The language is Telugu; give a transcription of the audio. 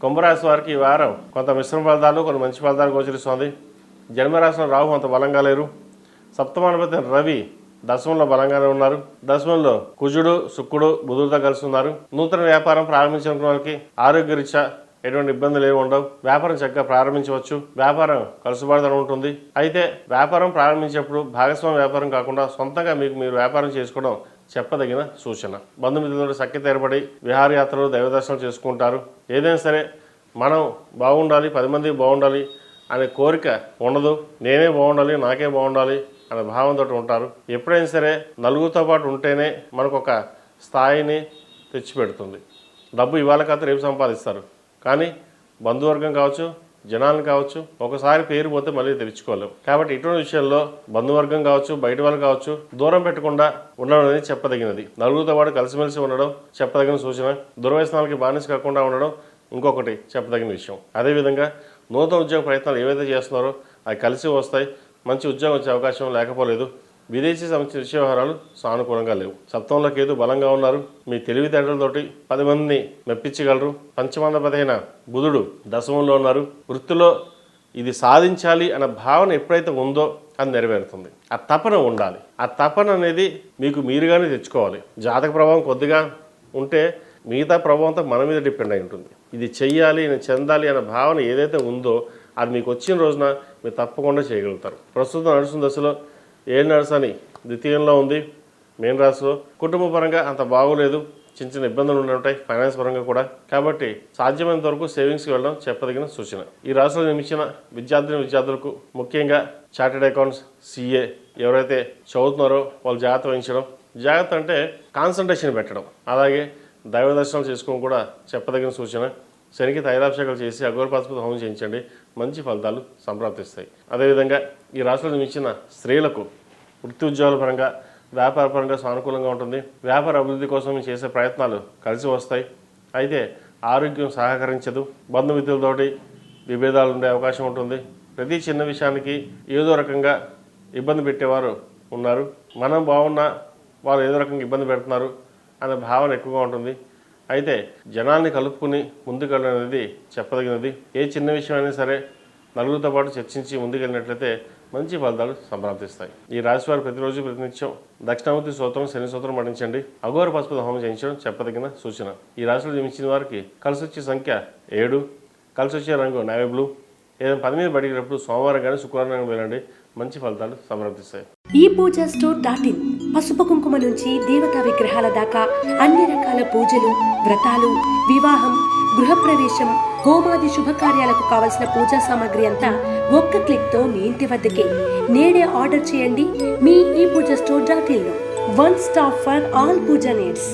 కుంభరాశి వారికి ఈ వారం కొంత మిశ్రమ ఫలితాలు, కొన్ని మంచి ఫలితాలు గోచరిస్తోంది. జన్మరాశిలో రాహు అంత బలంగా లేరు. సప్తమాధిపతి రవి దశమంలో బలంగానే ఉన్నారు. దశమంలో కుజుడు, శుక్రుడు, బుధుడితో కలిసి ఉన్నారు. నూతన వ్యాపారం ప్రారంభించిన వారికి ఆరోగ్యరీత్యా ఎటువంటి ఇబ్బందులు ఏమి ఉండవు. వ్యాపారం చక్కగా ప్రారంభించవచ్చు. వ్యాపారం కలుసుబాటుతనం ఉంటుంది. అయితే వ్యాపారం ప్రారంభించేప్పుడు భాగస్వామ్య వ్యాపారం కాకుండా సొంతంగా మీరు వ్యాపారం చేసుకోవడం చెప్పదగిన సూచన. బంధుమిత్రులతో సఖ్యత ఏర్పడి విహారయాత్రలు, దైవ దర్శనం చేసుకుంటారు. ఏదైనా సరే మనం బాగుండాలి, 10 మంది బాగుండాలి అనే కోరిక ఉండదు. నేనే బాగుండాలి, నాకే బాగుండాలి అనే భావంతో ఉంటారు. ఎప్పుడైనా సరే నలుగురితో పాటు ఉంటేనే మనకు ఒక స్థాయిని తెచ్చిపెడుతుంది. డబ్బు ఇవాళ కాదు రేపు సంపాదిస్తారు, కానీ బంధువర్గం కావచ్చు, జనాలను కావచ్చు, ఒకసారి పేరు పోతే మళ్ళీ తెచ్చుకోలేం. కాబట్టి ఇటువంటి విషయంలో బంధువర్గం కావచ్చు, బయట వాళ్ళు కావచ్చు, దూరం పెట్టకుండా ఉండడం అనేది చెప్పదగినది. నలుగురితో పాటు కలిసిమెలిసి ఉండడం చెప్పదగిన సూచన. దుర్వ్యసనాలకి బానిస కాకుండా ఉండడం ఇంకొకటి చెప్పదగిన విషయం. అదేవిధంగా నూతన ఉద్యోగ ప్రయత్నాలు ఏవైతే చేస్తున్నారో అవి కలిసి వస్తాయి. మంచి ఉద్యోగం వచ్చే అవకాశం లేకపోలేదు. విదేశీ సంబంధించిన విషయ వ్యవహారాలు సానుకూలంగా లేవు. సప్తమంలో కేతు బలంగా ఉన్నారు. మీ తెలివితేటలతోటి 10 మందిని మెప్పించగలరు. పంచమాధిపతి అయిన బుధుడు దశమంలో ఉన్నారు. వృత్తిలో ఇది సాధించాలి అన్న భావన ఎప్పుడైతే ఉందో అది నెరవేరుతుంది. ఆ తపన ఉండాలి. ఆ తపన అనేది మీకు మీరుగానే తెచ్చుకోవాలి. జాతక ప్రభావం కొద్దిగా ఉంటే మిగతా ప్రభావంతో మన మీద డిపెండ్ అయి ఉంటుంది. ఇది చెయ్యాలి, నేను చెందాలి అన్న భావన ఏదైతే ఉందో అది మీకు వచ్చిన రోజున మీరు తప్పకుండా చేయగలుగుతారు. ప్రస్తుతం నడుస్తున్న దశలో ఏడు నడుసని ద్వితీయంలో ఉంది. మెయిన్ రాశిలో కుటుంబ పరంగా అంత బాగోలేదు. చిన్న చిన్న ఇబ్బందులు ఉంటాయి, ఫైనాన్స్ పరంగా కూడా. కాబట్టి సాధ్యమైనంత వరకు సేవింగ్స్కి వెళ్ళడం చెప్పదగిన సూచన. ఈ రాశిలో నిర్మించిన విద్యార్థులకు ముఖ్యంగా చార్టెడ్ అకౌంట్స్, CA ఎవరైతే చదువుతున్నారో వాళ్ళు జాగ్రత్త వహించడం. జాగ్రత్త అంటే కాన్సన్ట్రేషన్ పెట్టడం. అలాగే దైవ దర్శనాలు చేసుకోవడం కూడా చెప్పదగిన సూచన. శనికి తైలాభిషేకాలు చేసి అఘోరపాశుపతి హోమం చేయించండి. మంచి ఫలితాలు సంప్రాప్తిస్తాయి. అదేవిధంగా ఈ రాశిలో నిర్మించిన స్త్రీలకు వృత్తి ఉద్యోగాల పరంగా, వ్యాపార పరంగా సానుకూలంగా ఉంటుంది. వ్యాపార అభివృద్ధి కోసం చేసే ప్రయత్నాలు కలిసి వస్తాయి. అయితే ఆరోగ్యం సహకరించదు. బంధుమిత్రులతోటి విభేదాలు ఉండే అవకాశం ఉంటుంది. ప్రతి చిన్న విషయానికి ఏదో రకంగా ఇబ్బంది పెట్టేవారు ఉన్నారు. మనం బాగున్నా వాళ్ళు ఏదో రకంగా ఇబ్బంది పెడుతున్నారు అనే భావన ఎక్కువగా ఉంటుంది. అయితే జనాల్ని కలుపుకుని ముందుకెళ్ళడం అనేది చెప్పదగినది. ఏ చిన్న విషయమైనా సరే నలుగురితో పాటు చర్చించి ముందుకెళ్ళినట్లయితే మంచి ఫలితాలు సంప్రాప్తిస్తాయి. ఈ రాశి వారు ప్రతిరోజు ప్రతినిత్యం దక్షిణామూర్తి స్తోత్రం, శని స్తోత్రం పఠించండి. అఘోర పశుపతి హోమం చేయించడం చెప్పదగిన సూచన. ఈ రాశిలో జన్మించిన వారికి కలిసి వచ్చే సంఖ్య 7, కలిసి వచ్చే రంగు నేవీ బ్లూ. ఏదైనా పని మీద బడిగినప్పుడు సోమవారం కానీ శుక్రవారం కానీ వెళ్ళండి. మంచి ఫలితాలు సంప్రాప్తిస్తాయి. ePoojaStore.in పసుపు కుంకుమ నుంచి దేవతా విగ్రహాల దాకా అన్ని రకాల పూజలు, వ్రతాలు, వివాహం, గృహప్రవేశం, హోమాది శుభకార్యాలకు కావలసిన పూజా సామాగ్రి అంతా ఒక్క క్లిక్తో మీ ఇంటి వద్దకే. నేడే ఆర్డర్ చేయండి మీ ePoojaStore.in లో. One stop for all puja needs.